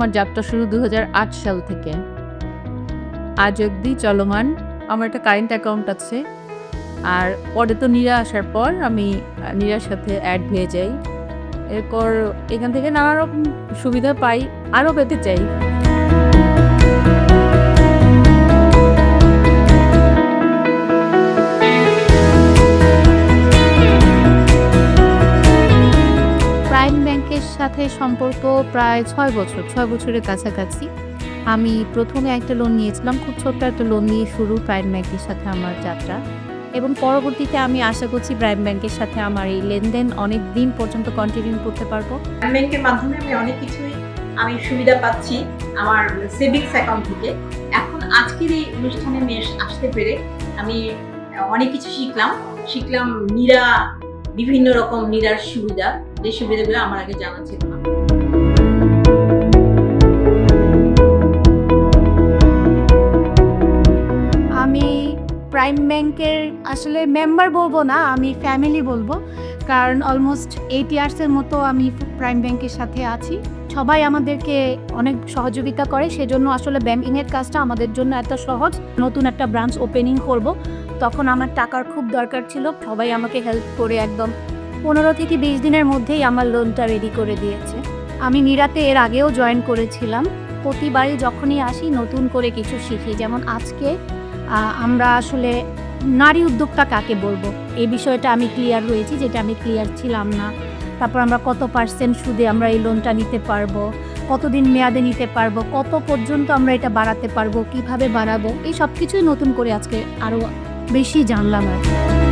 আমার যাত্রা শুরু ২০০৮ সাল থেকে। আজ অবধি চলমান। আমার একটা কারেন্ট অ্যাকাউন্ট আছে। আর পরে তো নীরা আসার পর আমি নীরার সাথে অ্যাড হয়ে যাই। এরপর এখান থেকে নানা রকম সুবিধা পাই, আরও পেতে চাই। প্রাইম ব্যাংকের সাথে সম্পর্ক প্রায় ৬ বছর, ৬ বছরের কাছাকাছি। আমি প্রথমে একটা লোন নিয়েছিলাম, খুব ছোট্ট একটা লোন নিয়ে শুরু প্রাইম ব্যাংকের সাথে আমার যাত্রা। এবং পরবর্তীতে আমি আশা করছি প্রাইম ব্যাংকের সাথে আমার এই লেনদেন অনেক দিন পর্যন্ত কন্টিনিউ করতে পারবো। প্রাইম ব্যাংকের মাধ্যমে আমি সুবিধা পাচ্ছি আমার সেভিংস অ্যাকাউন্ট থেকে। এখন আজকের এই অনুষ্ঠানে আমি আসতে পেরে আমি অনেক কিছু শিখলাম বিভিন্ন রকম নীরার সুবিধা, যে সুবিধাগুলো আমার আগে জানা ছিল না। আমি প্রাইম ব্যাংকের আসলে মেম্বার বলবো না, আমি ফ্যামিলি বলবো, কারণ অলমোস্ট 8 ইয়ার্সের মতো আমি প্রাইম ব্যাংকের সাথে আছি। সবাই আমাদেরকে অনেক সহযোগিতা করে, সেজন্য আসলে ব্যাংকিংয়ের কাজটা আমাদের জন্য এত সহজ। নতুন একটা ব্রাঞ্চ ওপেনিং করব, তখন আমার টাকার খুব দরকার ছিল, সবাই আমাকে হেল্প করে একদম 15 থেকে 20 দিনের মধ্যেই আমার লোনটা রেডি করে দিয়েছে। আমি নীরাতে এর আগেও জয়েন করেছিলাম। প্রতিবারই যখনই আসি নতুন করে কিছু শিখি। যেমন আজকে আমরা আসলে নারী উদ্যোক্তা কাকে বলবো এই বিষয়টা আমি ক্লিয়ার হয়েছি, যেটা আমি ক্লিয়ার ছিলাম না। তারপর আমরা কত % সুদে আমরা এই লোনটা নিতে পারবো, কতদিন মেয়াদে নিতে পারবো, কত পর্যন্ত আমরা এটা বাড়াতে পারবো, কিভাবে বাড়াবো, এই সব কিছুই নতুন করে আজকে আরও বেশি জানলাম আর কি।